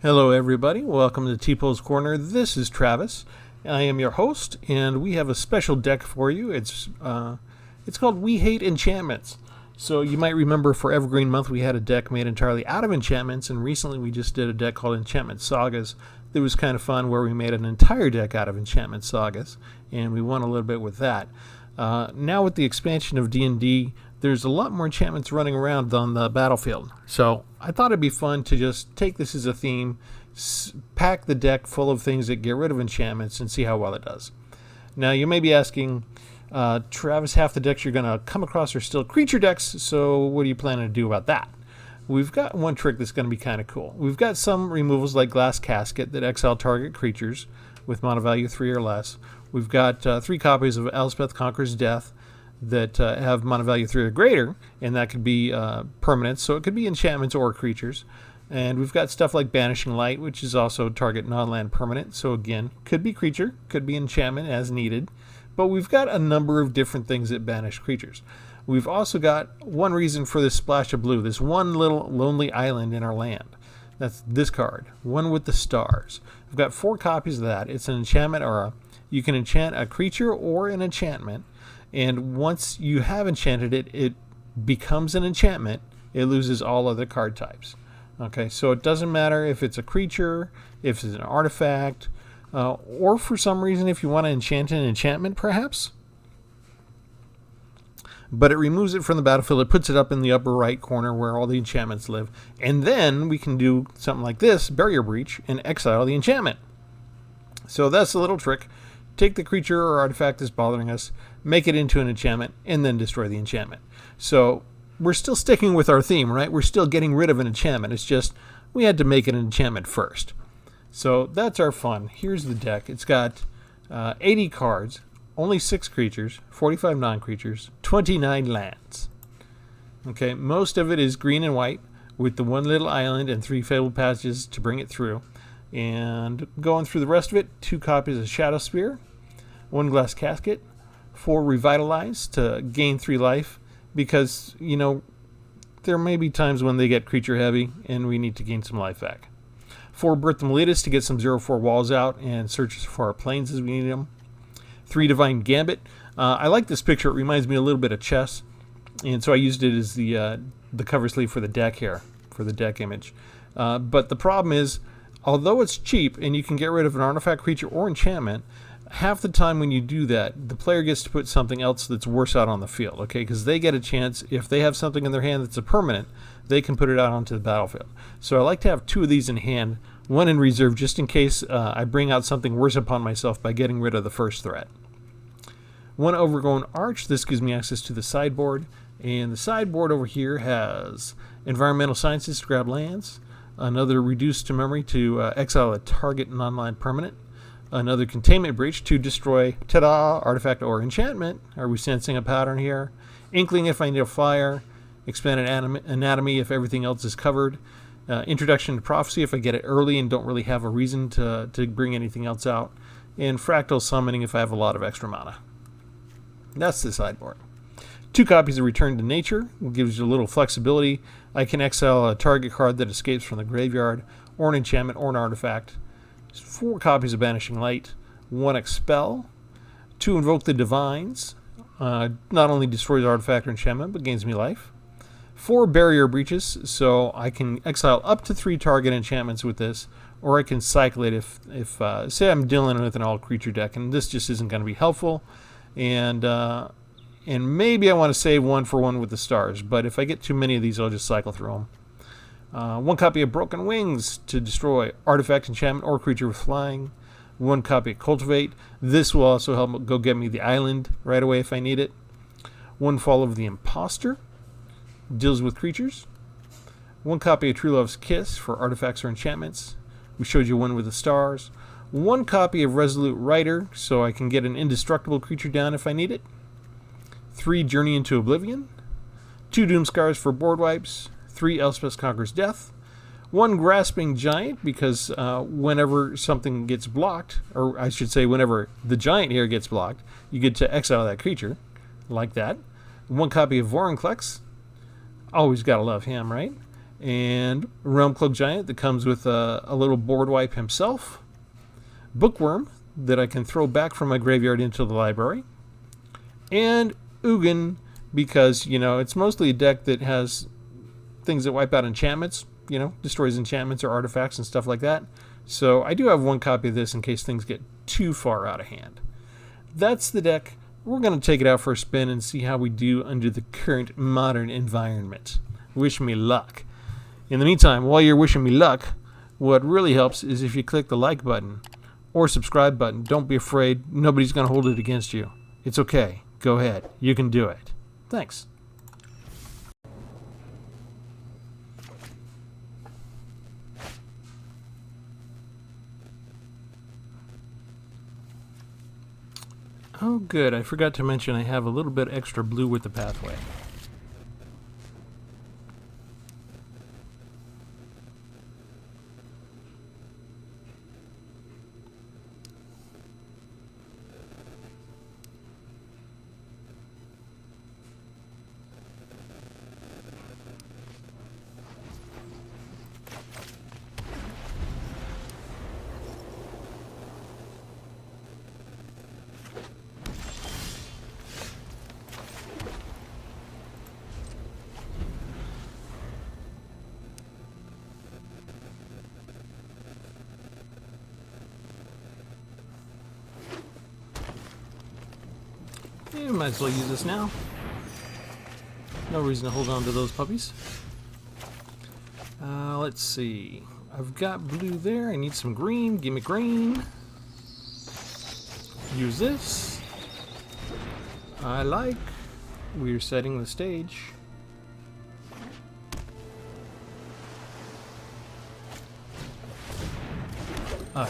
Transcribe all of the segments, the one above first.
Hello everybody, welcome to Tpull's Corner. This is Travis. I am your host, and we have a special deck for you. It's called We Hate Enchantments. So you might remember for Evergreen Month we had a deck made entirely out of enchantments, and recently we just did a deck called Enchantment Sagas. It was kind of fun where we made an entire deck out of Enchantment Sagas, and we won a little bit with that. Now with the expansion of D&D, there's a lot more enchantments running around on the battlefield. So I thought it'd be fun to just take this as a theme, pack the deck full of things that get rid of enchantments, and see how well it does. Now you may be asking, Travis, half the decks you're going to come across are still creature decks, so what are you planning to do about that? We've got one trick that's going to be kind of cool. We've got some removals like Glass Casket that exile target creatures with mana value 3 or less. We've got 3 copies of Elspeth Conquers Death that have mana value 3 or greater, and that could be permanents, so it could be enchantments or creatures. And we've got stuff like Banishing Light, which is also target non-land permanent, so again, could be creature, could be enchantment as needed, but we've got a number of different things that banish creatures. We've also got one reason for this splash of blue, this one little lonely island in our land. That's this card, One with the Stars. We've got 4 copies of that. It's an enchantment aura. You can enchant a creature or an enchantment, and once you have enchanted it, it becomes an enchantment. It loses all other card types. Okay, so it doesn't matter if it's a creature, if it's an artifact, or for some reason if you want to enchant an enchantment perhaps. But it removes it from the battlefield. It puts it up in the upper right corner where all the enchantments live. And then we can do something like this, Barrier Breach, and exile the enchantment. So that's a little trick. Take the creature or artifact that's bothering us, make it into an enchantment, and then destroy the enchantment. So we're still sticking with our theme, right? We're still getting rid of an enchantment. It's just we had to make it an enchantment first. So that's our fun. Here's the deck. It's got 80 cards, only 6 creatures, 45 non-creatures, 29 lands. Okay, most of it is green and white with the one little island and 3 fabled passages to bring it through. And going through the rest of it, 2 copies of Shadow Spear, 1 Glass Casket, 4 Revitalize to gain 3 life, because, you know, there may be times when they get creature heavy and we need to gain some life back. 4 Birth Meletus to get some 0/4 walls out and search for our planes as we need them. 3 Divine Gambit. I like this picture. It reminds me a little bit of chess, and so I used it as the cover sleeve for the deck here, for the deck image. But the problem is, although it's cheap and you can get rid of an artifact, creature, or enchantment, half the time when you do that, the player gets to put something else that's worse out on the field, okay? Because they get a chance, if they have something in their hand that's a permanent, they can put it out onto the battlefield. So I like to have 2 of these in hand, 1 in reserve, just in case I bring out something worse upon myself by getting rid of the first threat. 1 Overgrown Arch. This gives me access to the sideboard, and the sideboard over here has Environmental Sciences to grab lands, another Reduced to Memory to exile a target non-land permanent, another Containment Breach to destroy, ta-da, artifact or enchantment. Are we sensing a pattern here? Inkling if I need a flyer, Expanded Anatomy if everything else is covered, Introduction to Prophecy if I get it early and don't really have a reason to bring anything else out, and Fractal Summoning if I have a lot of extra mana. That's the sideboard. 2 copies of Return to Nature gives you a little flexibility. I can exile a target card that escapes from the graveyard, or an enchantment, or an artifact. 4 copies of Banishing Light, 1 Expel, 2 Invoke the Divines, not only destroys artifact or enchantment, but gains me life. 4 Barrier Breaches, so I can exile up to 3 target enchantments with this, or I can cycle it if say I'm dealing with an all-creature deck, and this just isn't going to be helpful. And maybe I want to save 1 for One with the Stars, but if I get too many of these, I'll just cycle through them. 1 copy of Broken Wings to destroy artifact, enchantment, or creature with flying. 1 copy of Cultivate. This will also help go get me the island right away if I need it. 1 Fall of the Imposter. Deals with creatures. 1 copy of True Love's Kiss for artifacts or enchantments. We showed you One with the Stars. 1 copy of Resolute Rider, so I can get an indestructible creature down if I need it. 3 Journey into Oblivion. 2 Doomskars for board wipes. 3 Elspeth Conquers Death. 1 Grasping Giant, because whenever something gets blocked, or I should say whenever the giant here gets blocked, you get to exile that creature, like that. 1 copy of Vorinclex. Always gotta love him, right? And Realm Cloak Giant that comes with a little board wipe himself. Bookworm that I can throw back from my graveyard into the library. And Ugin, because, you know, it's mostly a deck that has things that wipe out enchantments, you know, destroys enchantments or artifacts and stuff like that. So I do have one copy of this in case things get too far out of hand. That's the deck. We're going to take it out for a spin and see how we do under the current modern environment. Wish me luck. In the meantime, while you're wishing me luck, what really helps is if you click the like button or subscribe button. Don't be afraid. Nobody's going to hold it against you. It's okay. Go ahead. You can do it. Thanks. Oh, good. I forgot to mention I have a little bit extra blue with the pathway. You might as well use this now. No reason to hold on to those puppies. Let's see. I've got blue there. I need some green. Give me green. Use this. I like. We're setting the stage.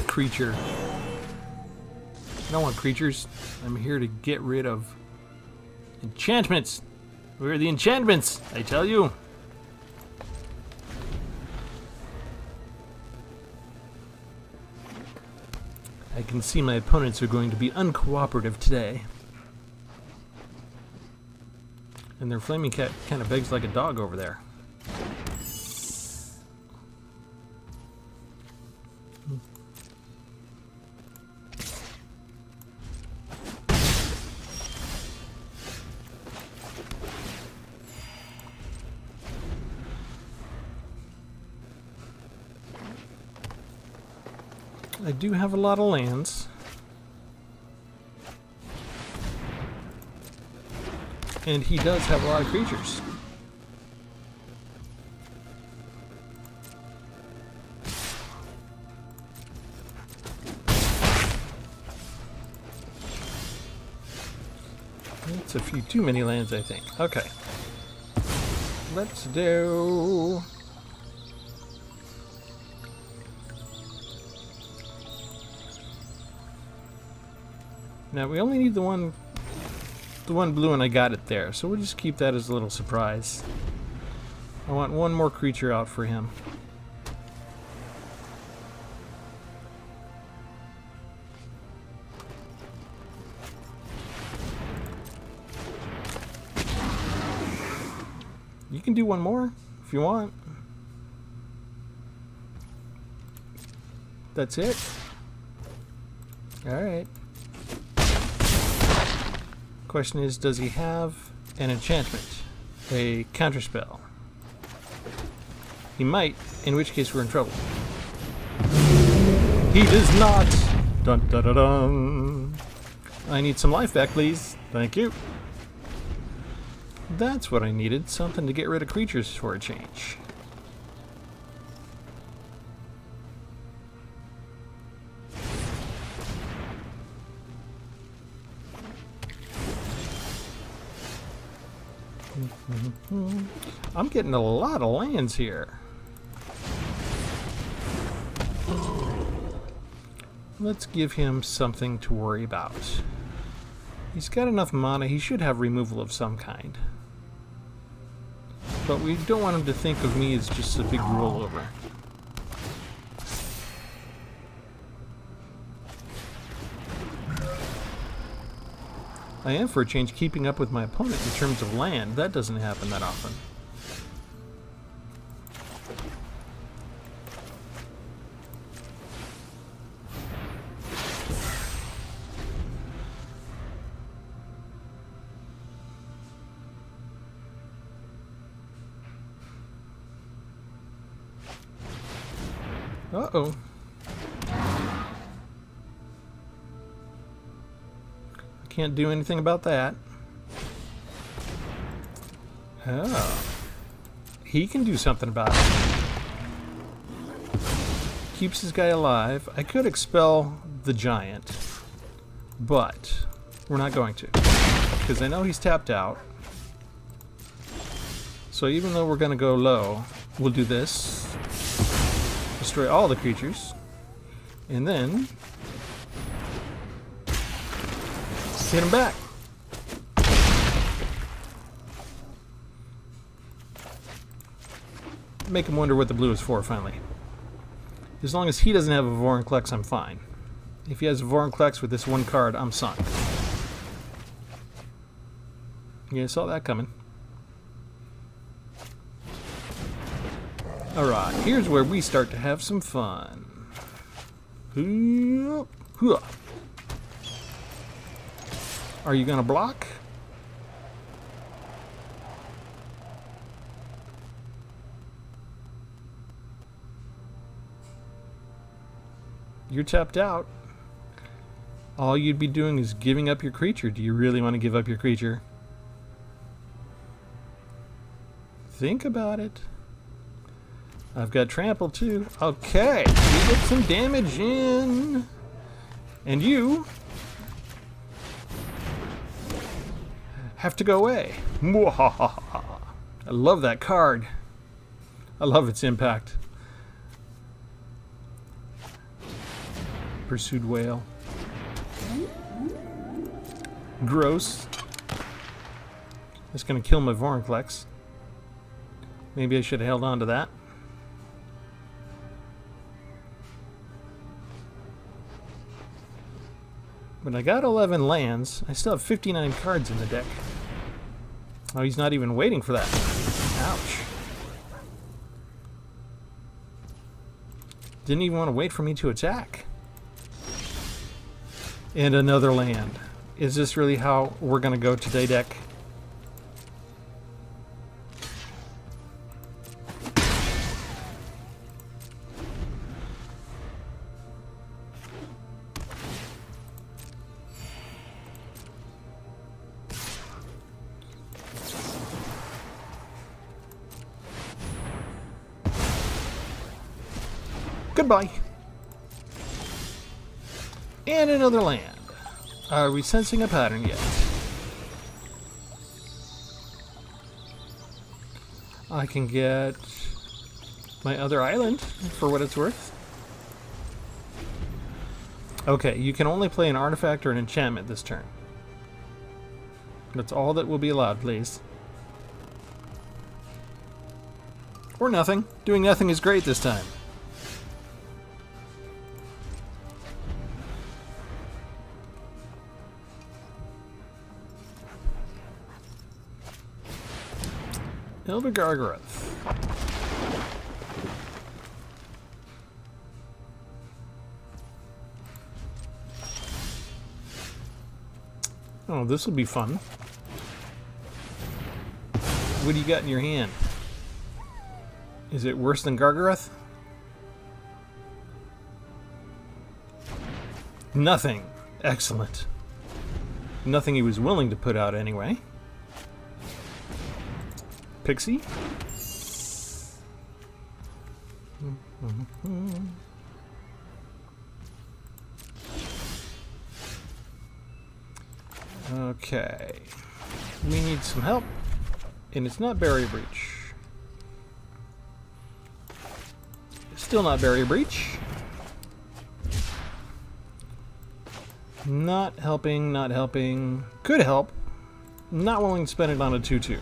Creature. I don't want creatures. I'm here to get rid of enchantments. We're the enchantments, I tell you. I can see my opponents are going to be uncooperative today. And their flaming cat kind of begs like a dog over there. I do have a lot of lands. And he does have a lot of creatures. That's a few too many lands, I think. Okay. Let's do... Now we only need the one blue, and I got it there, so we'll just keep that as a little surprise. I want one more creature out for him. You can do one more if you want. That's it? Alright. Question is, does he have an enchantment? A counterspell? He might, in which case we're in trouble. He does not! Dun dun dun dun! I need some life back, please. Thank you. That's what I needed. Something to get rid of creatures for a change. I'm getting a lot of lands here. Let's give him something to worry about. He's got enough mana, he should have removal of some kind. But we don't want him to think of me as just a big rollover. I am, for a change, keeping up with my opponent in terms of land. That doesn't happen that often. Uh-oh. I can't do anything about that. Oh. He can do something about it. Keeps his guy alive. I could expel the giant, but we're not going to, because I know he's tapped out. So even though we're going to go low, we'll do this. Destroy all the creatures. And then hit him back. Make him wonder what the blue is for, finally. As long as he doesn't have a Vorinclex, I'm fine. If he has a Vorinclex with this one card, I'm sunk. Yeah, I saw that coming. Alright, here's where we start to have some fun. Are you gonna block? You're tapped out. All you'd be doing is giving up your creature. Do you really want to give up your creature? Think about it. I've got trample too. Okay, you get some damage in. And you have to go away. I love that card. I love its impact. Pursued whale. Gross. That's going to kill my Vorinclex. Maybe I should have held on to that. But I got 11 lands. I still have 59 cards in the deck. Oh, he's not even waiting for that. Ouch. Didn't even want to wait for me to attack. And another land. Is this really how we're going to go today, deck? Goodbye. And another land. Are we sensing a pattern yet? I can get my other island for what it's worth. Okay, you can only play an artifact or an enchantment this turn. That's all that will be allowed, please. Or nothing. Doing nothing is great this time. Elder Gargaroth. Oh, this will be fun. What do you got in your hand? Is it worse than Gargaroth? Nothing. Excellent. Nothing he was willing to put out anyway. Pixie. Okay. We need some help. And it's not Barrier Breach. Still not Barrier Breach. Not helping, not helping. Could help. Not willing to spend it on a 2/2.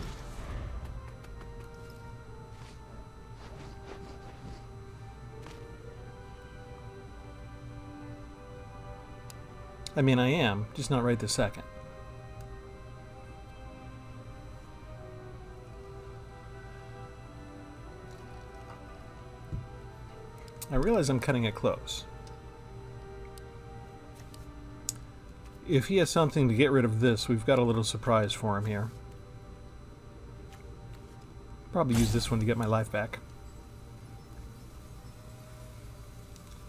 I mean, I am, just not right this second. I realize I'm cutting it close. If he has something to get rid of this, we've got a little surprise for him here. Probably use this one to get my life back.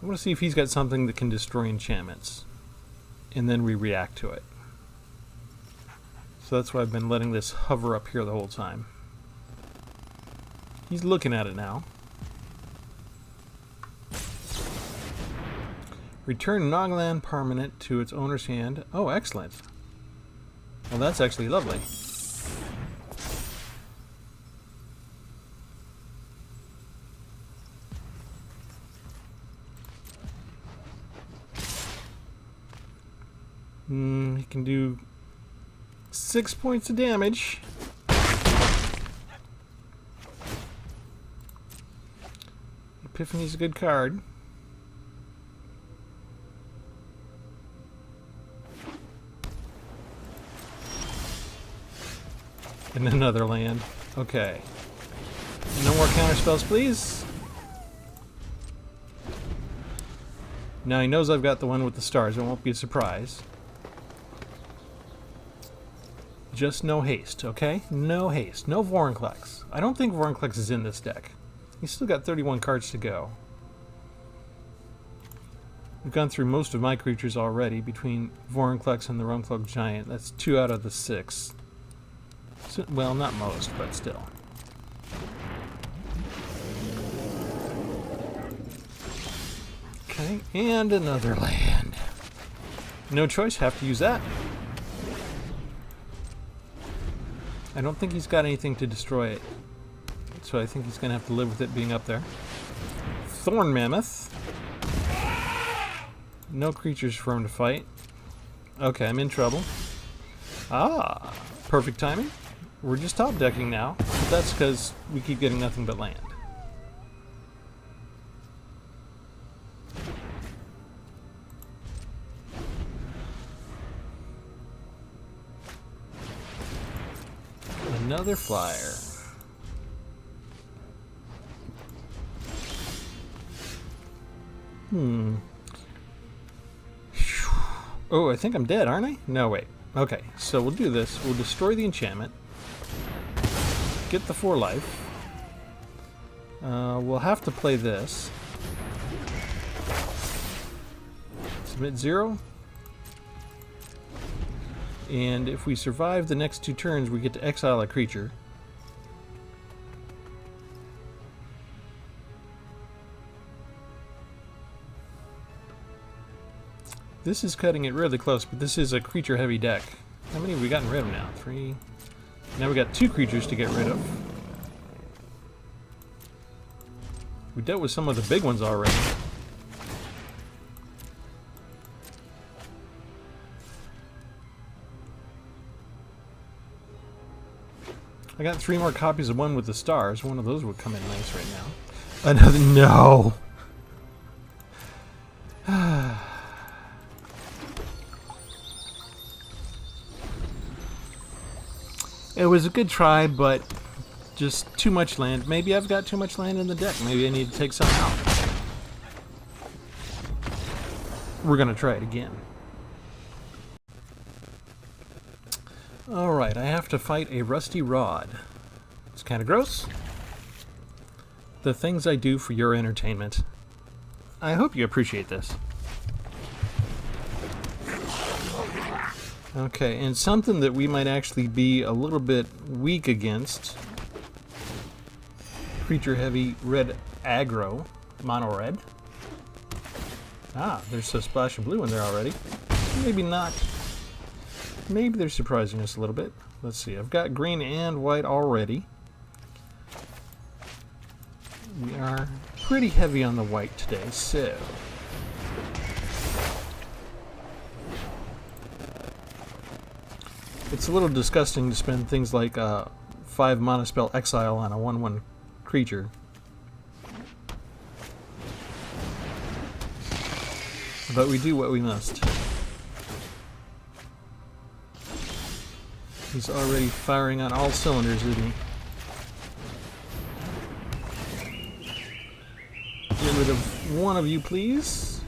I want to see if he's got something that can destroy enchantments. And then we react to it. So that's why I've been letting this hover up here the whole time. He's looking at it now. Return Nogland permanent to its owner's hand. Oh, excellent. Well, that's actually lovely. He can do 6 points of damage. Epiphany's a good card. And another land. Okay. No more counter spells, please. Now he knows I've got the one with the stars. It won't be a surprise. Just no haste, okay? No haste. No Vorinclex. I don't think Vorinclex is in this deck. He's still got 31 cards to go. We've gone through most of my creatures already between Vorinclex and the Rumclug Giant. That's 2 out of the 6. So, well, not most, but still. Okay, and another land. No choice, have to use that. I don't think he's got anything to destroy it. So I think he's going to have to live with it being up there. Thorn Mammoth. No creatures for him to fight. Okay, I'm in trouble. Ah, perfect timing. We're just top decking now. But that's because we keep getting nothing but land. Another flyer. Oh, I think I'm dead, aren't I? No, wait. Okay, so we'll do this. We'll destroy the enchantment. Get the 4 life. We'll have to play this. Submit 0. And if we survive the next 2 turns, we get to exile a creature. This is cutting it really close, but this is a creature-heavy deck. How many have we gotten rid of now? 3. Now we got 2 creatures to get rid of. We dealt with some of the big ones already. I got 3 more copies of one with the stars. One of those would come in nice right now. Another no. It was a good try, but just too much land. Maybe I've got too much land in the deck. Maybe I need to take some out. We're gonna try it again. Alright, I have to fight a rusty rod. It's kind of gross. The things I do for your entertainment. I hope you appreciate this. Okay, and something that we might actually be a little bit weak against. Creature heavy red aggro. Mono red. Ah, there's a splash of blue in there already. Maybe not. Maybe they're surprising us a little bit. Let's see, I've got green and white already. We are pretty heavy on the white today, so... It's a little disgusting to spend things like 5 mana spell exile on a 1/1 creature. But we do what we must. He's already firing on all cylinders, isn't he? Get rid of one of you, please.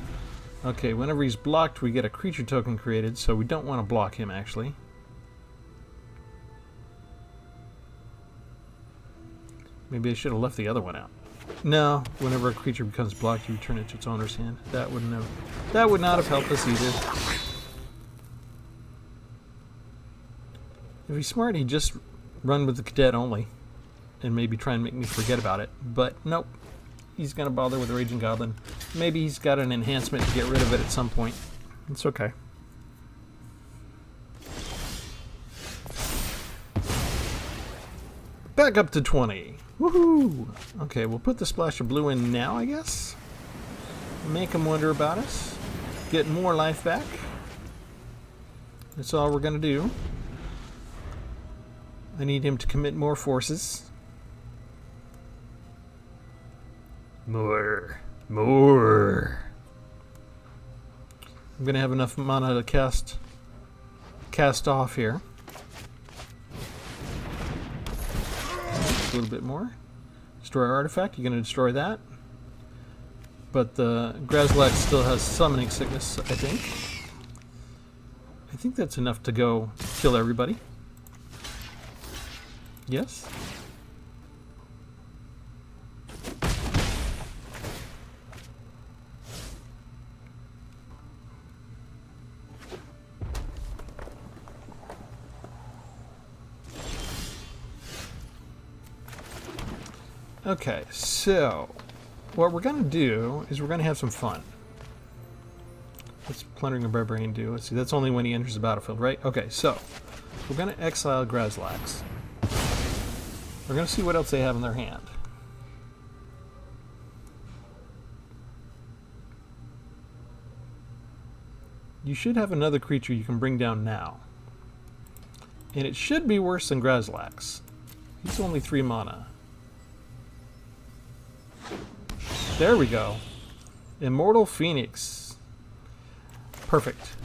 Okay, whenever he's blocked, we get a creature token created, so we don't want to block him, actually. Maybe I should have left the other one out. No, whenever a creature becomes blocked, you return it to its owner's hand. That would not have helped us either. If he's smart, he'd just run with the cadet only, and maybe try and make me forget about it. But nope, he's gonna bother with the Raging Goblin. Maybe he's got an enhancement to get rid of it at some point. It's okay. Back up to 20. Woohoo! Okay, we'll put the splash of blue in now, I guess. Make him wonder about us. Get more life back. That's all we're gonna do. I need him to commit more forces. More. I'm gonna have enough mana to cast off here. A little bit more. Destroy artifact. You're gonna destroy that. But the Grasslax still has summoning sickness, I think. I think that's enough to go kill everybody. Yes? Okay, so what we're going to do is we're going to have some fun. What's Plundering a Barbarian do? Let's see, that's only when he enters the battlefield, right? Okay, so we're going to exile Grasslax. We're going to see what else they have in their hand. You should have another creature you can bring down now. And it should be worse than Grasslax. He's only 3 mana. There we go. Immortal Phoenix. Perfect.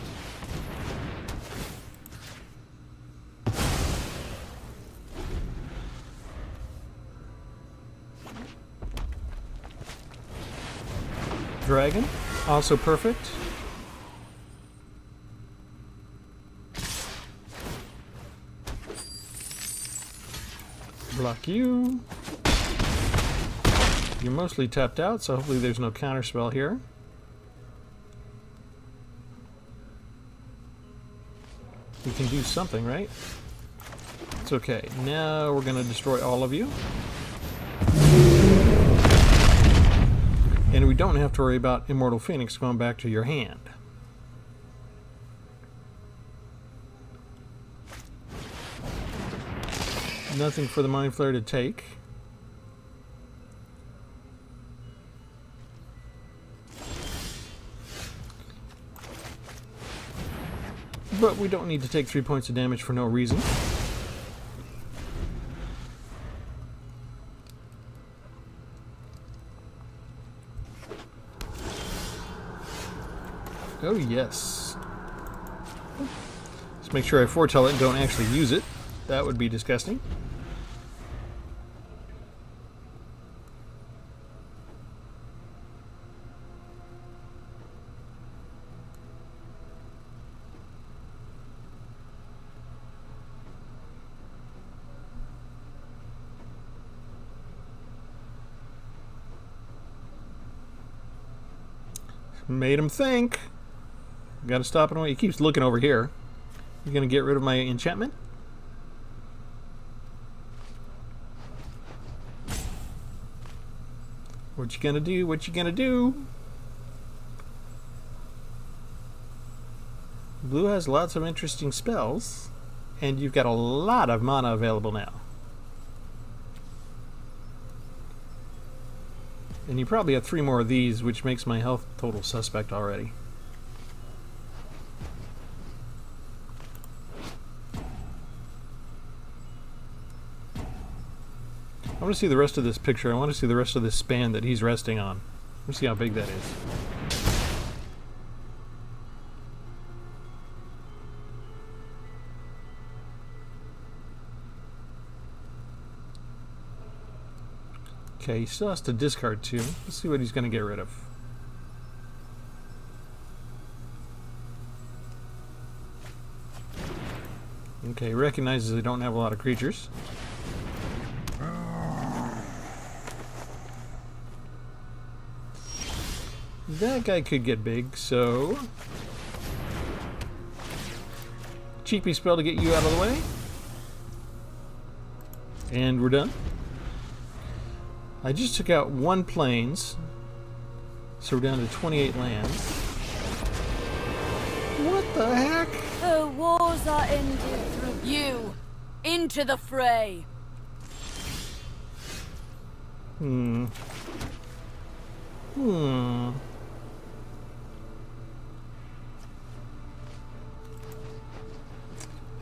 Dragon. Also perfect. Block you. You're mostly tapped out, so hopefully there's no counterspell here. We can do something, right? It's okay. Now we're going to destroy all of you. And we don't have to worry about Immortal Phoenix going back to your hand. Nothing for the Mind Flare to take. But we don't need to take 3 points of damage for no reason. Oh yes. Let's make sure I foretell it and don't actually use it. That would be disgusting. Made him think. Gotta stop him. He keeps looking over here. You gonna get rid of my enchantment? What you gonna do? What you gonna do? Blue has lots of interesting spells, and you've got a lot of mana available now. And you probably have 3 more of these, which makes my health total suspect already. I want to see the rest of this picture. I want to see the rest of this span that he's resting on. Let's see how big that is. Okay, he still has to discard 2. Let's see what he's going to get rid of. Okay, he recognizes they don't have a lot of creatures. That guy could get big, so... cheapy spell to get you out of the way. And we're done. I just took out 1 plains, so we're down to 28 lands. What the heck? The wars are ended through you. Into the fray.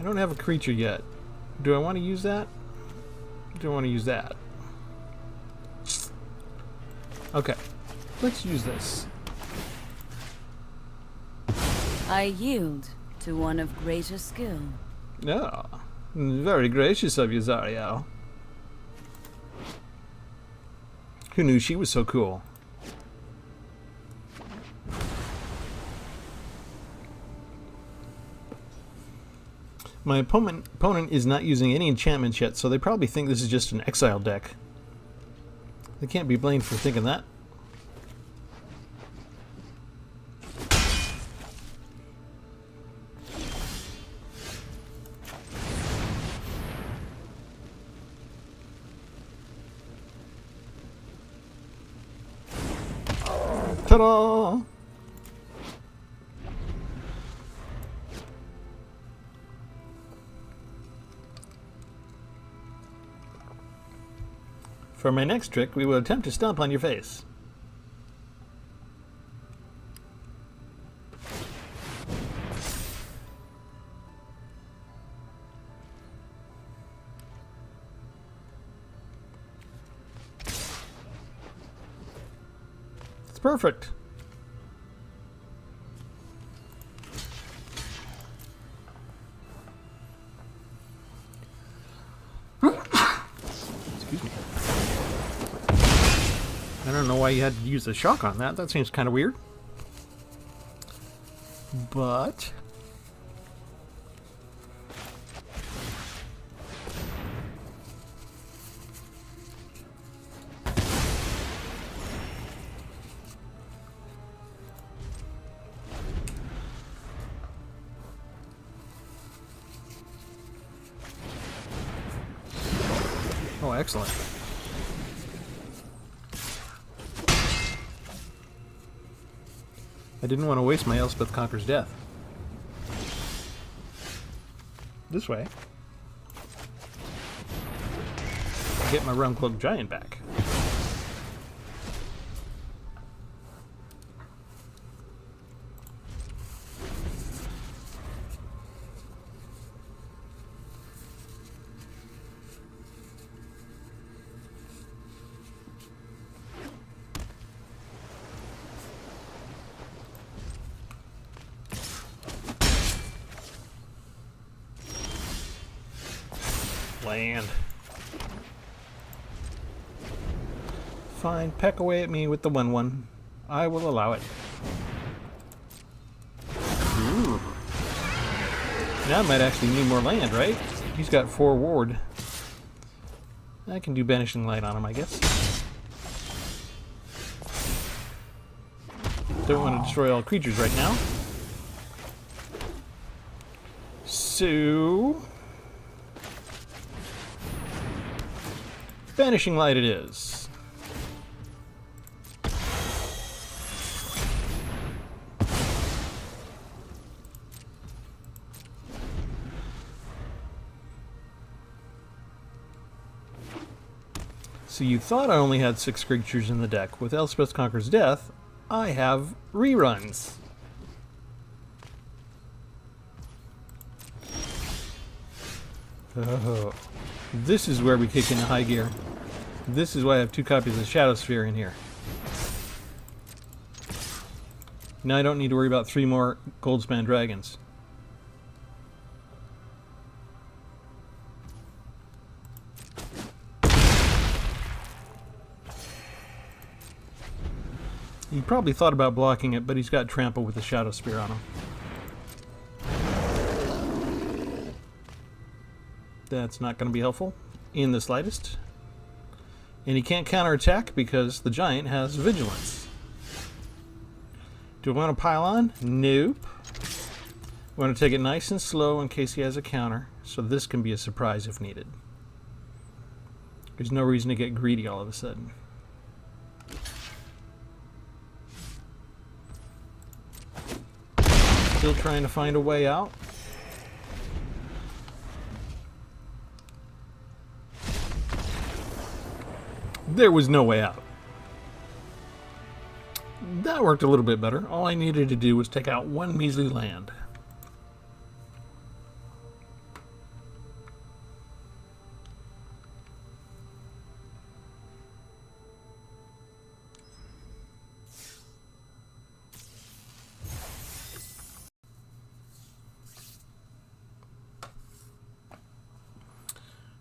I don't have a creature yet. Do I want to use that? Do I want to use that? Okay, let's use this. I yield to one of greater skill. Oh, very gracious of you, Zariel. Who knew she was so cool? My opponent is not using any enchantments yet, so they probably think this is just an exile deck. They can't be blamed for thinking that. Ta-da! For my next trick, we will attempt to stomp on your face. It's perfect. Excuse me. I don't know why you had to use the shock on that. That seems kind of weird. But... oh, excellent. I didn't want to waste my Elspeth Conquers Death. This way, I get my Realmcloak Giant back. Land. Fine, peck away at me with the 1/1. I will allow it. Ooh. Now I might actually need more land, right? He's got 4 ward. I can do Banishing Light on him, I guess. Don't want to destroy all creatures right now. So... Banishing Light it is. So you thought I only had 6 creatures in the deck. With Elspeth Conquers Death, I have reruns. Oh, this is where we kick into high gear. This is why I have 2 copies of Shadow Sphere in here. Now I don't need to worry about 3 more Goldspan Dragons. He probably thought about blocking it, but he's got Trample with the Shadow Spear on him. That's not going to be helpful in the slightest. And he can't counterattack because the giant has Vigilance. Do I want to pile on? Nope. Want to take it nice and slow in case he has a counter, so this can be a surprise if needed. There's no reason to get greedy all of a sudden. Still trying to find a way out. There was no way out. That worked a little bit better. All I needed to do was take out one measly land.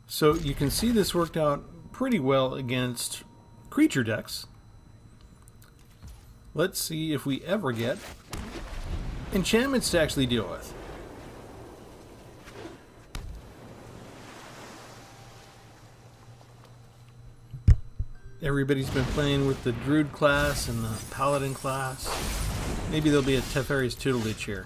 So you can see this worked out pretty well against creature decks. Let's see if we ever get enchantments to actually deal with. Everybody's been playing with the Druid class and the Paladin class. Maybe there'll be a Teferi's tutelage here.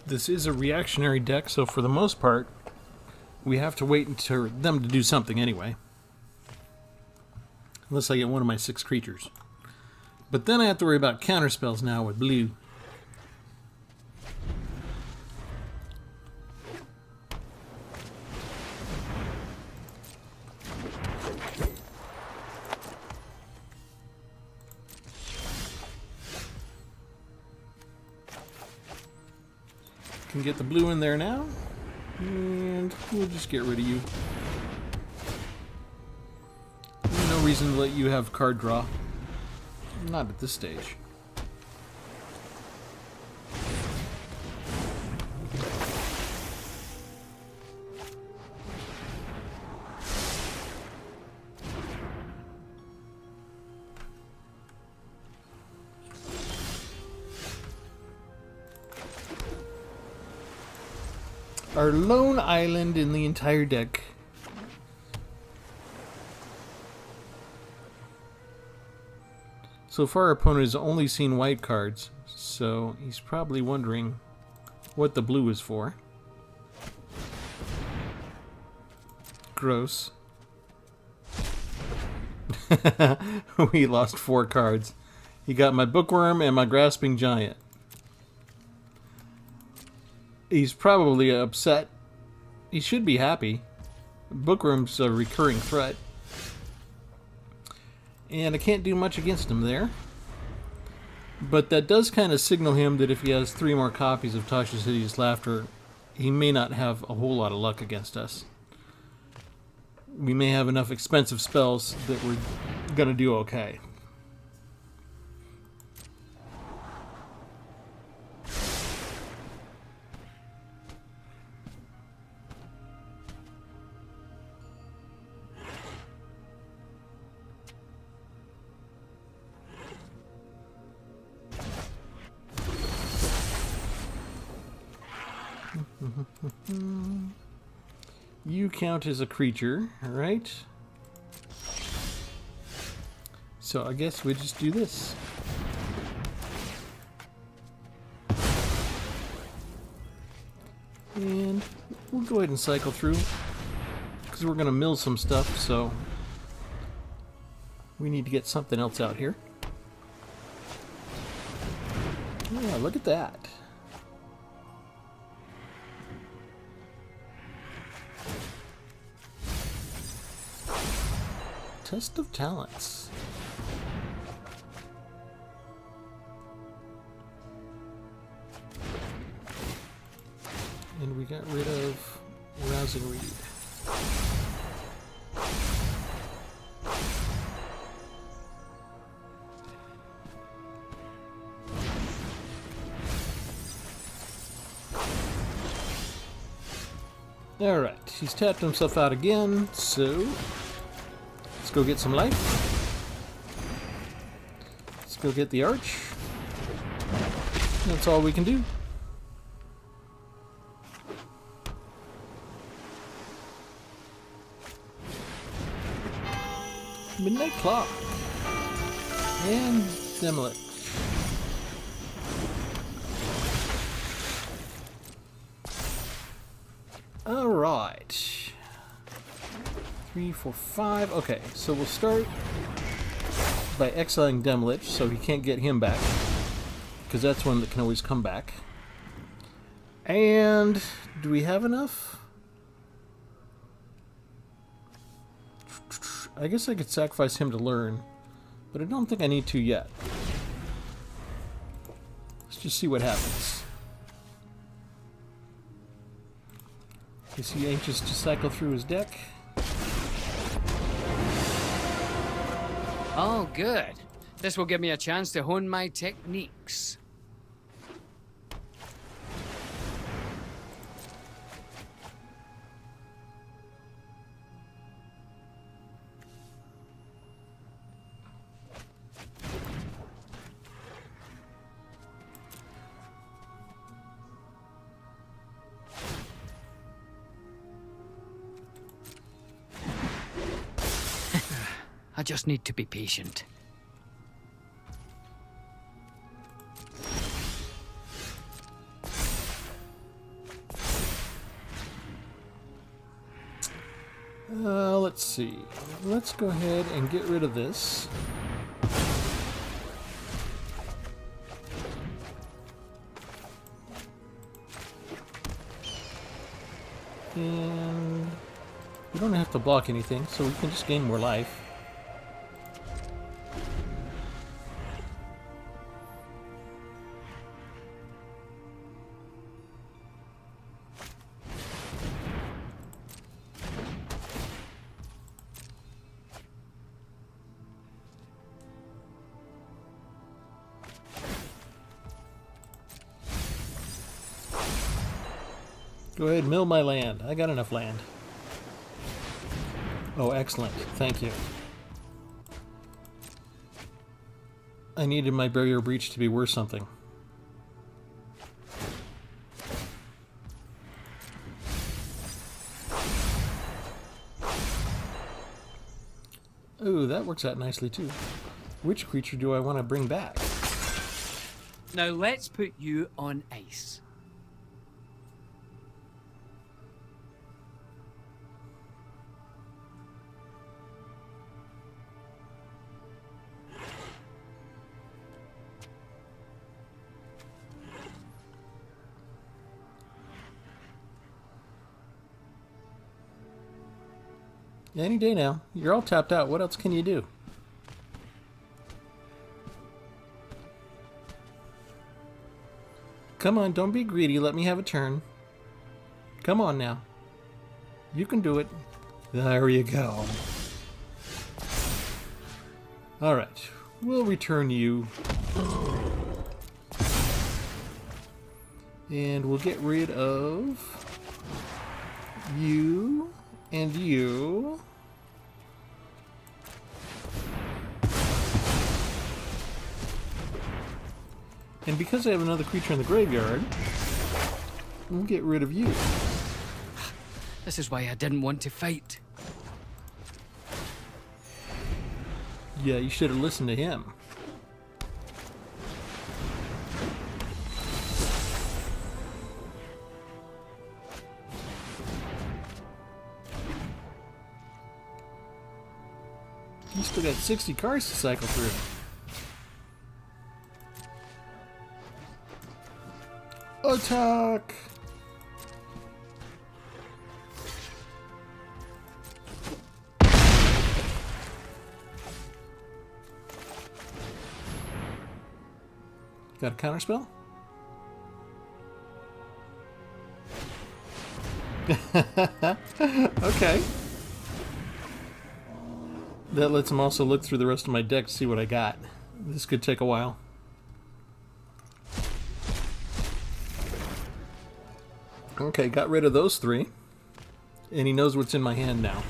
This is a reactionary deck, so for the most part, we have to wait until them to do something anyway. Unless I get one of my 6 creatures. But then I have to worry about counterspells now with blue. Can get the blue in there now, and we'll just get rid of you. No reason to let you have card draw. Not at this stage. Our lone island in the entire deck. So far our opponent has only seen white cards, so he's probably wondering what the blue is for. Gross. We lost 4 cards. He got my Bookworm and my Grasping Giant. He's probably upset. He should be happy. Bookworm's a recurring threat. And I can't do much against him there. But that does kind of signal him that if he has 3 more copies of Tasha's Hideous Laughter, he may not have a whole lot of luck against us. We may have enough expensive spells that we're gonna do okay. You count as a creature, right? So I guess we just do this. And we'll go ahead and cycle through, because we're going to mill some stuff, so we need to get something else out here. Yeah, look at that. Test of Talents. And we got rid of Rousing Reed. Alright, he's tapped himself out again, so let's go get some life. Let's go get the arch. That's all we can do. Midnight Clock. And Demolish. Alright. 3, 4, 5. Okay, so we'll start by exiling Demolish so he can't get him back. Because that's one that can always come back. And do we have enough? I guess I could sacrifice him to learn, but I don't think I need to yet. Let's just see what happens. Is he anxious to cycle through his deck? Oh, good. This will give me a chance to hone my techniques. I just need to be patient. Let's see. Let's go ahead and get rid of this. And we don't have to block anything, so we can just gain more life. Go ahead, mill my land. I got enough land. Oh, excellent. Thank you. I needed my barrier breach to be worth something. Ooh, that works out nicely too. Which creature do I want to bring back? Now let's put you on ice. Any day now. You're all tapped out. What else can you do? Come on, don't be greedy. Let me have a turn. Come on now. You can do it. There you go. Alright. We'll return you. And we'll get rid of you and you. And because I have another creature in the graveyard, we'll get rid of you. This is why I didn't want to fight. Yeah, you should have listened to him. You still got 60 cards to cycle through. Attack! Got a counterspell? Okay. That lets him also look through the rest of my deck to see what I got. This could take a while. Okay, got rid of those three. And he knows what's in my hand now.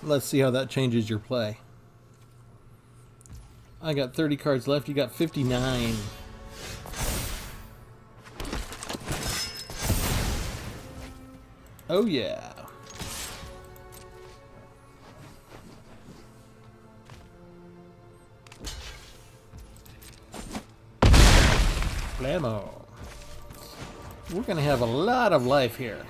Let's see how that changes your play. I got 30 cards left. You got 59. Oh yeah. Blammo. We're gonna have a lot of life here.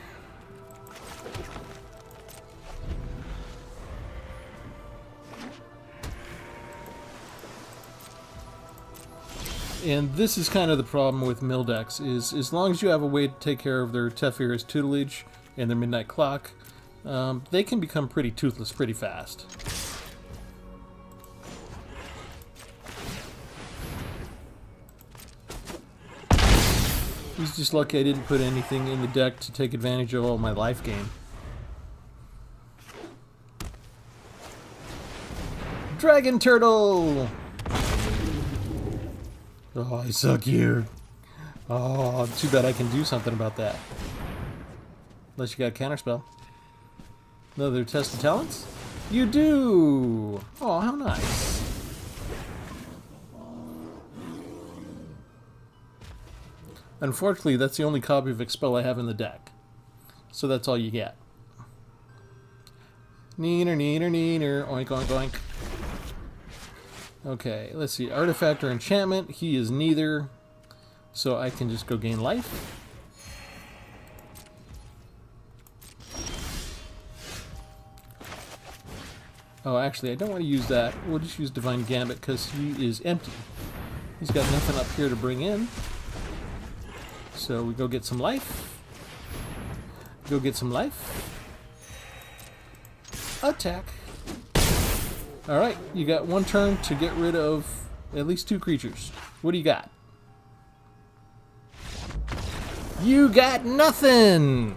And this is kind of the problem with mill decks, is as long as you have a way to take care of their Teferi's tutelage and their midnight clock, they can become pretty toothless pretty fast. He's just lucky I didn't put anything in the deck to take advantage of all my life gain. Dragon Turtle! Oh, I suck here. Oh, too bad I can do something about that. Unless you got a counterspell. Another test of talents? You do! Oh, how nice. Unfortunately, that's the only copy of Expel I have in the deck. So that's all you get. Neener, neener, neener. Oink, oink, oink. Okay, let's see. Artifact or enchantment. He is neither. So I can just go gain life. Oh, actually, I don't want to use that. We'll just use Divine Gambit because he is empty. He's got nothing up here to bring in. So we go get some life. Go get some life. Attack. Alright, you got one turn to get rid of at least 2 creatures. What do you got? You got nothing!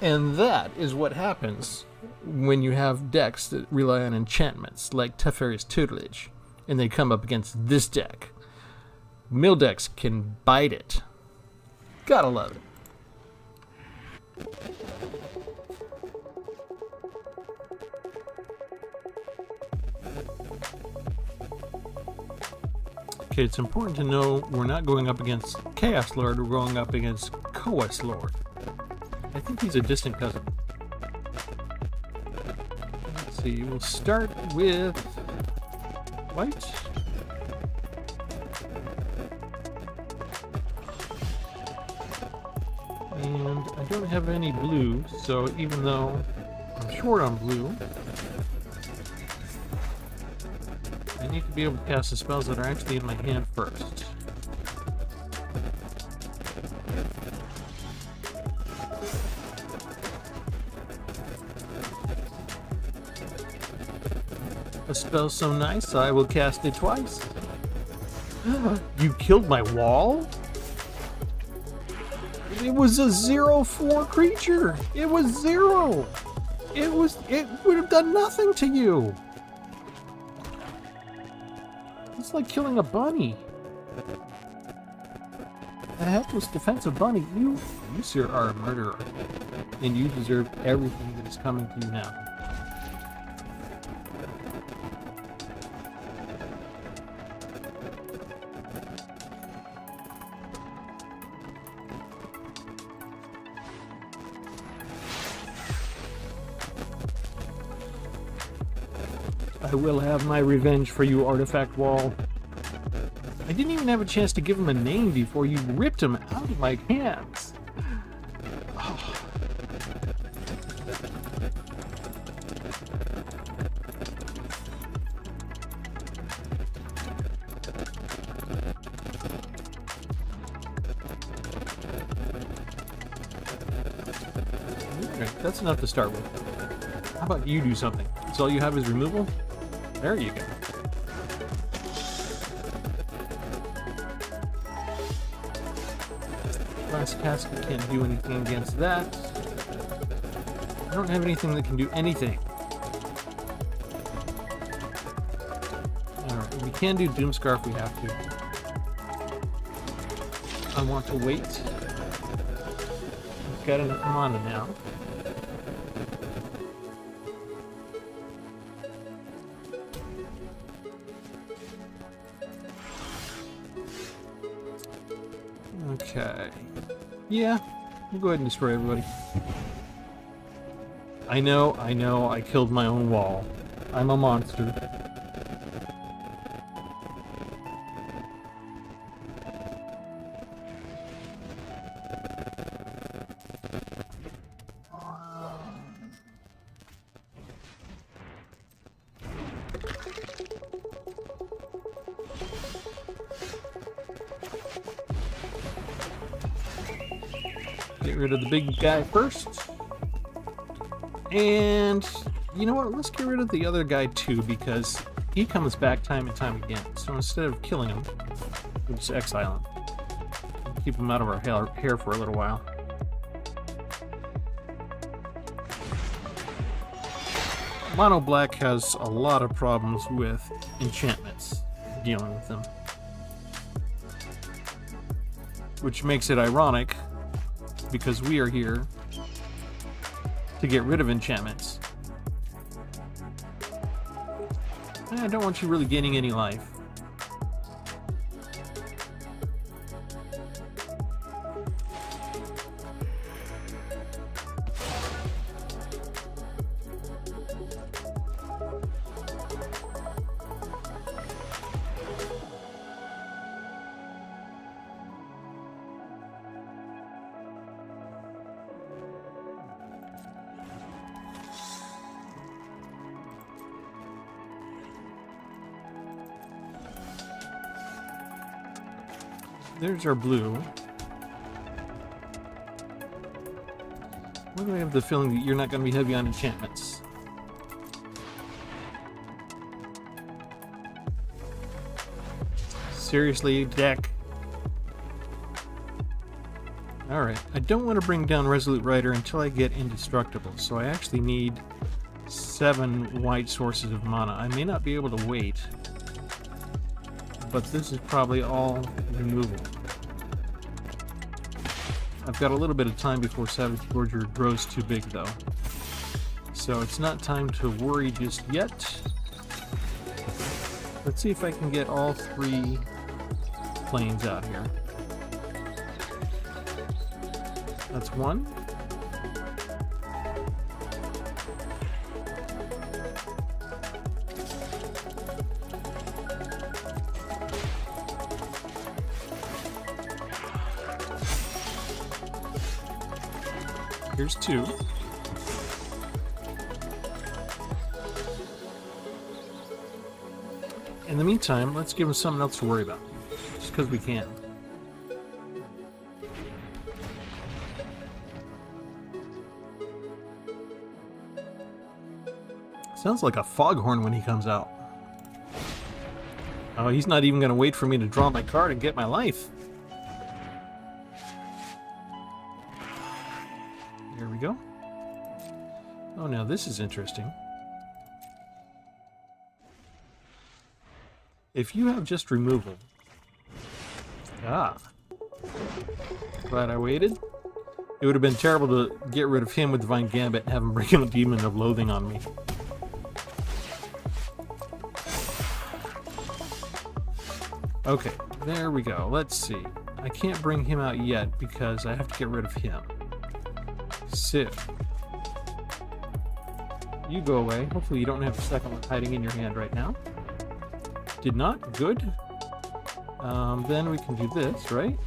And that is what happens when you have decks that rely on enchantments, like Teferi's Tutelage, and they come up against this deck. Mill decks can bite it. Gotta love it. Okay, it's important to know we're not going up against Chaos Lord, we're going up against Coas Lord. I think he's a distant cousin. Let's see, we'll start with white. And I don't have any blue, so even though I'm short on blue, I need to be able to cast the spells that are actually in my hand first. A spell so nice, I will cast it twice. You killed my wall? It was a 0/4 creature. It was 0. It would have done nothing to you. It's like killing a bunny. A helpless defensive bunny. You sir, are a murderer. And you deserve everything that is coming to you now. I will have my revenge for you, Artifact Wall. I didn't even have a chance to give him a name before you ripped him out of my hands. Oh. Okay, that's enough to start with. How about you do something? So all you have is removal? There you go. Last Casket can't do anything against that. I don't have anything that can do anything. Alright, we can do Doomscarf, we have to. I want to wait. I've got enough mana now. Okay. Yeah, we'll go ahead and destroy everybody. I know, I killed my own wall. I'm a monster. Get rid of the big guy first. And you know what? Let's get rid of the other guy too, because he comes back time and time again. So instead of killing him, we'll just exile him. Keep him out of our hair for a little while. Mono Black has a lot of problems with enchantments, dealing with them. Which makes it ironic, because we are here to get rid of enchantments. I don't want you really gaining any life. There's our blue. Why do I have the feeling that you're not going to be heavy on enchantments? Seriously, deck? Alright, I don't want to bring down Resolute Rider until I get Indestructible, so I actually need 7 white sources of mana. I may not be able to wait, but this is probably all removal. I've got a little bit of time before Savage Gorger grows too big, though. So it's not time to worry just yet. Let's see if I can get all 3 planes out here. That's 1. Here's 2. In the meantime, let's give him something else to worry about. Just because we can. Sounds like a foghorn when he comes out. Oh, he's not even going to wait for me to draw my card and get my life. There we go. Oh, now this is interesting. If you have just removal... Ah. Glad I waited. It would have been terrible to get rid of him with Divine Gambit and have him bring in a Demon of Loathing on me. Okay, there we go. Let's see. I can't bring him out yet because I have to get rid of him. Civ. You go away. Hopefully you don't have a second one hiding in your hand right now. Did not? Good. Then we can do this, right?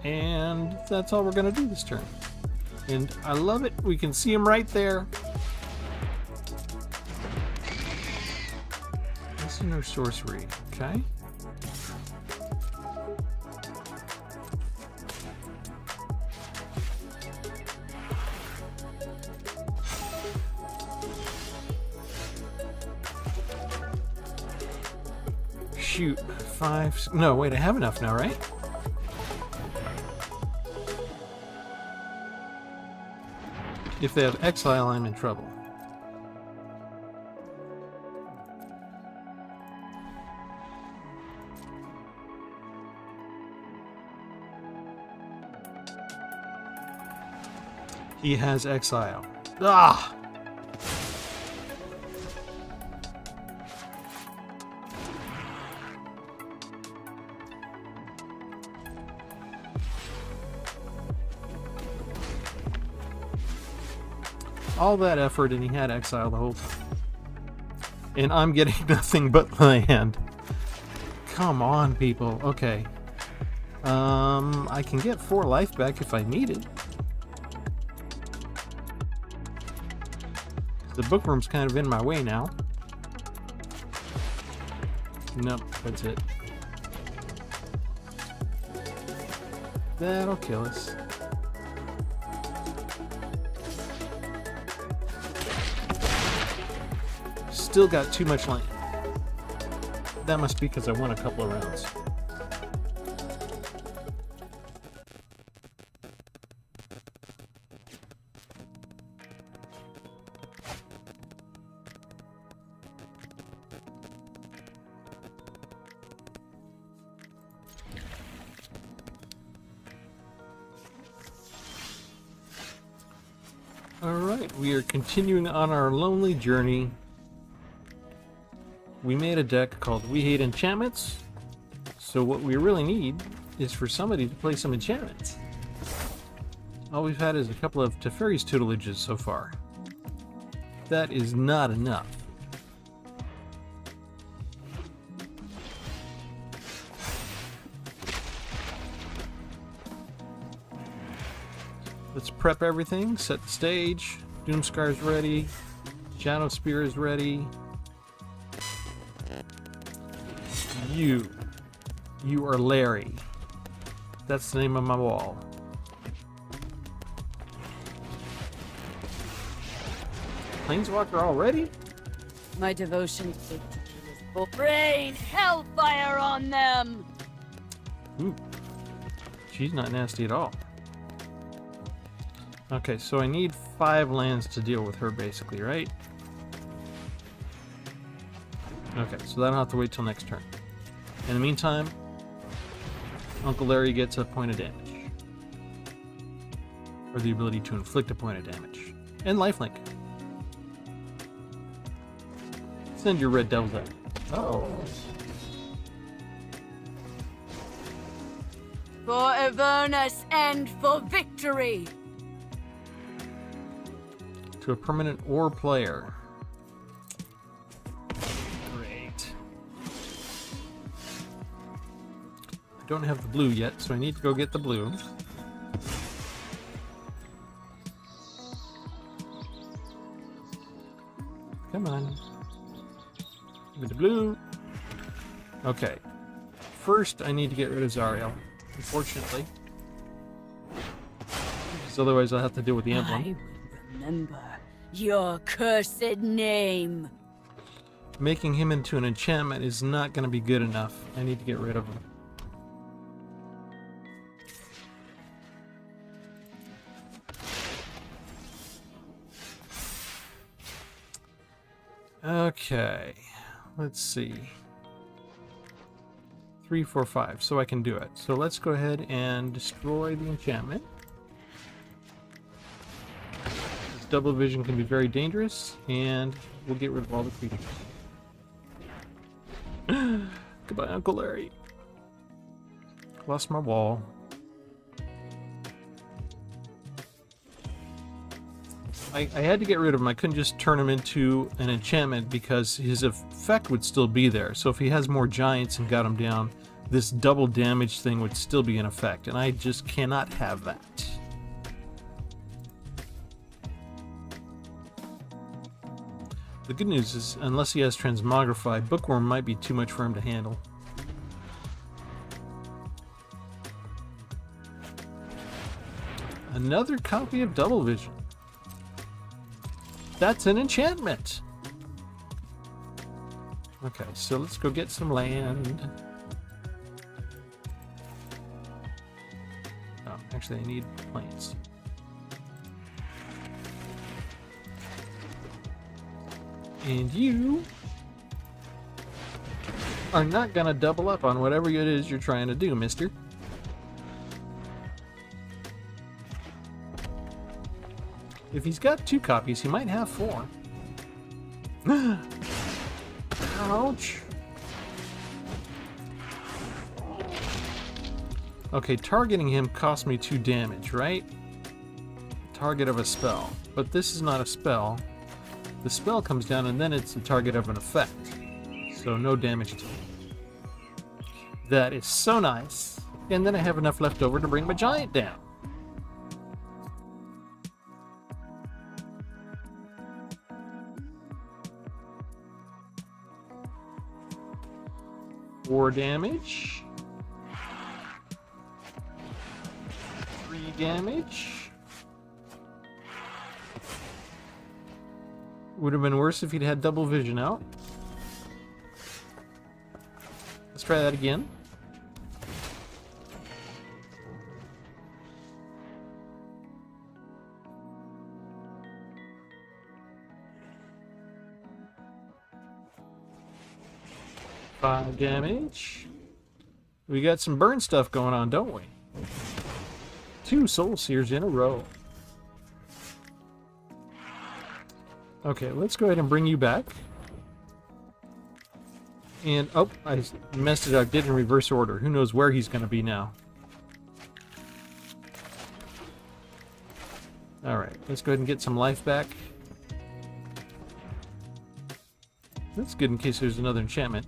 And that's all we're going to do this turn. And I love it. We can see him right there. This is no sorcery. Okay. Shoot. 5... No, wait, I have enough now, right? If they have Exile, I'm in trouble. He has exile. Ah! All that effort and he had exile the whole time. And I'm getting nothing but land. Come on, people. Okay. I can get 4 life back if I need it. The bookworm's kind of in my way now. Nope, that's it. That'll kill us. Still got too much land. That must be because I won a couple of rounds. Alright, we are continuing on our lonely journey. We made a deck called We Hate Enchantments, so what we really need is for somebody to play some enchantments. All we've had is a couple of Teferi's tutelages so far. That is not enough. Let's prep everything, set the stage. Doomscar's ready. Shadow Spear is ready. You are Larry. That's the name of my wall. Planeswalker already? My devotion to is full. Rain hellfire on them! Ooh. She's not nasty at all. Okay, so I need 5 lands to deal with her basically, right? Okay, so that'll have to wait till next turn. In the meantime, Uncle Larry gets a point of damage. Or the ability to inflict a point of damage. And lifelink. Send your red devils out. Uh-oh. For Avernus and for victory! To a permanent or player. Don't have the blue yet, so I need to go get the blue. Come on. Give me the blue. Okay. First, I need to get rid of Zariel, unfortunately. Because otherwise I'll have to deal with the emblem. I will remember your cursed name. Making him into an enchantment is not going to be good enough. I need to get rid of him. Okay, let's see. 3, 4, 5, so I can do it. So let's go ahead and destroy the enchantment. This double vision can be very dangerous, and we'll get rid of all the creatures. Goodbye, Uncle Larry. Lost my wall. I had to get rid of him. I couldn't just turn him into an enchantment because his effect would still be there. So if he has more giants and got him down, this double damage thing would still be in effect. And I just cannot have that. The good news is, unless he has Transmogrify, Bookworm might be too much for him to handle. Another copy of Double Vision. That's an enchantment. Okay, so let's go get some land. Oh, actually I need planes. And you are not gonna double up on whatever it is you're trying to do, mister. If he's got 2 copies, he might have 4. Ouch. Okay, targeting him cost me 2 damage, right? Target of a spell. But this is not a spell. The spell comes down and then it's the target of an effect. So no damage to me. That is so nice. And then I have enough left over to bring my giant down. Four damage. 3 damage. Would have been worse if he'd had double vision out. Let's try that again. Five damage. We got some burn stuff going on, don't we? 2 Soul Sears in a row. Okay, let's go ahead and bring you back. And, oh, I messed it up. Did in reverse order. Who knows where he's going to be now. Alright, let's go ahead and get some life back. That's good in case there's another enchantment.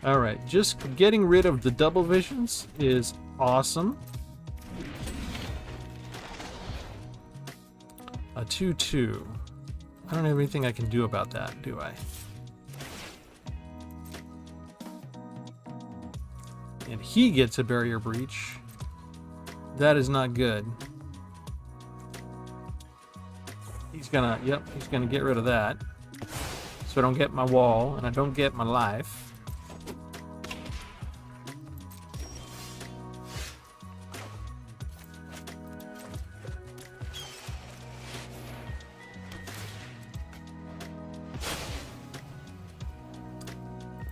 Alright, just getting rid of the double visions is awesome. A 2/2. I don't have anything I can do about that, do I? And he gets a barrier breach. That is not good. He's gonna, yep, he's gonna get rid of that. So I don't get my wall, and I don't get my life.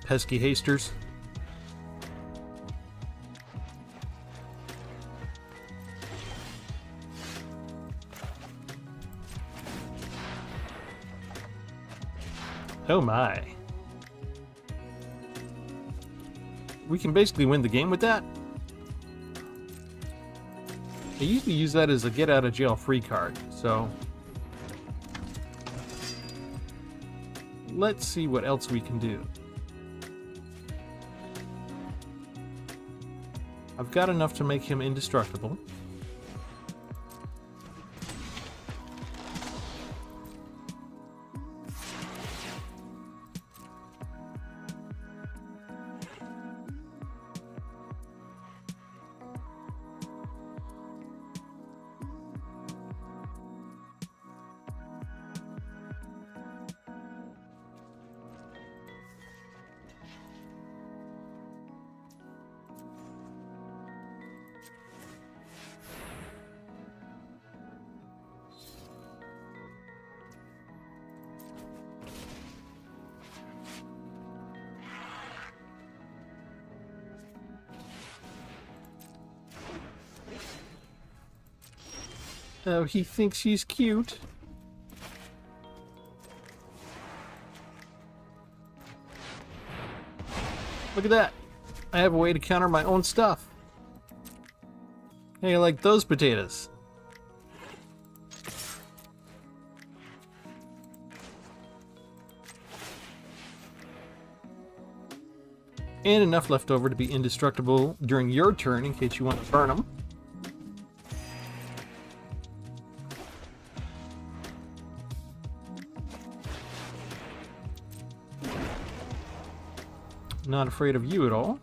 Pesky hasters. Oh my. We can basically win the game with that. I usually use that as a get out of jail free card, so let's see what else we can do. I've got enough to make him indestructible. Oh, he thinks he's cute. Look at that. I have a way to counter my own stuff. Hey, like those potatoes. And enough left over to be indestructible during your turn in case you want to burn them. Not afraid of you at all.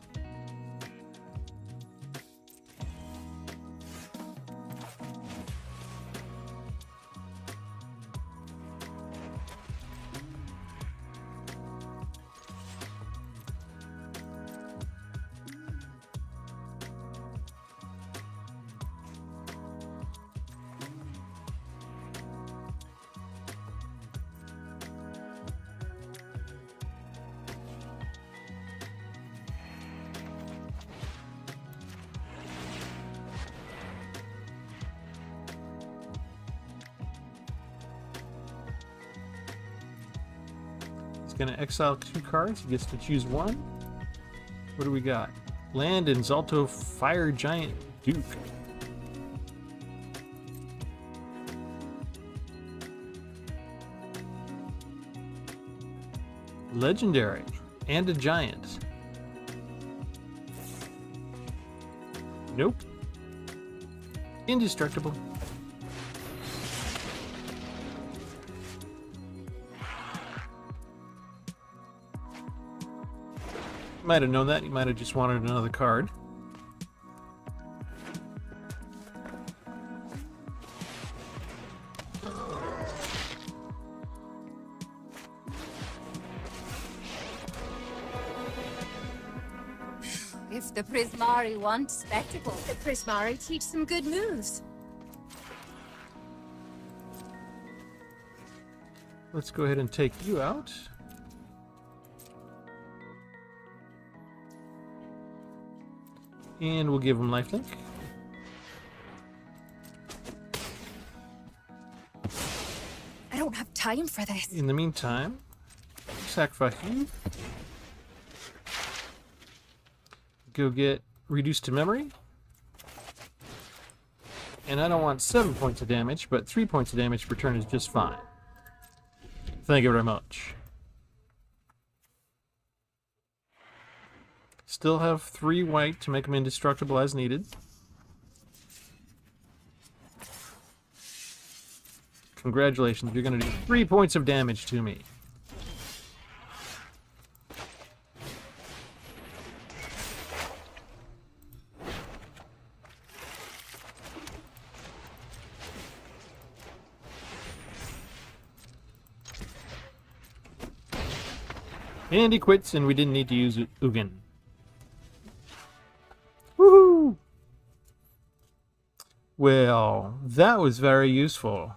He's going to exile 2 cards. He gets to choose one. What do we got? Land and Zalto Fire Giant Duke. Legendary. And a giant. Nope. Indestructible. Might have known that. You might have just wanted another card. If the Prismari want spectacle, the Prismari teach some good moves. Let's go ahead and take you out. And we'll give him lifelink. I don't have time for this. In the meantime, sacrifice you. Go get reduced to memory. And I don't want 7 points of damage, but 3 points of damage per turn is just fine. Thank you very much. Still have 3 white to make them indestructible as needed. Congratulations, you're going to do 3 points of damage to me. And he quits, and we didn't need to use Ugin. Woohoo! Well, that was very useful.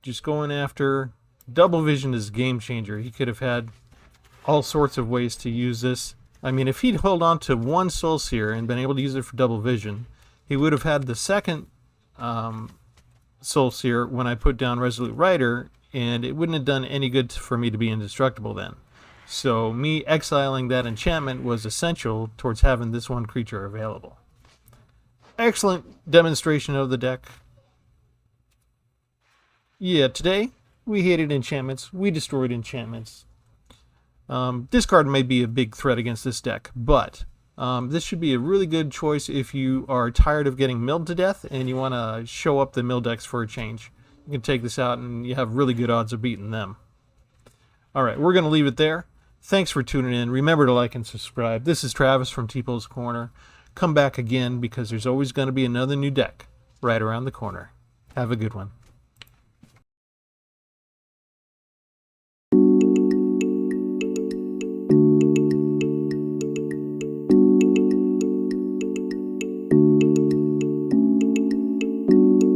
Just going after Double Vision is a game changer. He could have had all sorts of ways to use this. I mean, if he'd held on to 1 Soul Seer and been able to use it for Double Vision, he would have had the second Soul Seer when I put down Resolute Rider, and it wouldn't have done any good for me to be indestructible then. So me exiling that enchantment was essential towards having this 1 creature available. Excellent demonstration of the deck. Yeah, today we hated enchantments. We destroyed enchantments. This card may be a big threat against this deck, but this should be a really good choice if you are tired of getting milled to death and you want to show up the mill decks for a change. You can take this out and you have really good odds of beating them. Alright, we're going to leave it there. Thanks for tuning in. Remember to like and subscribe. This is Travis from Tpull's Corner. Come back again because there's always going to be another new deck right around the corner. Have a good one.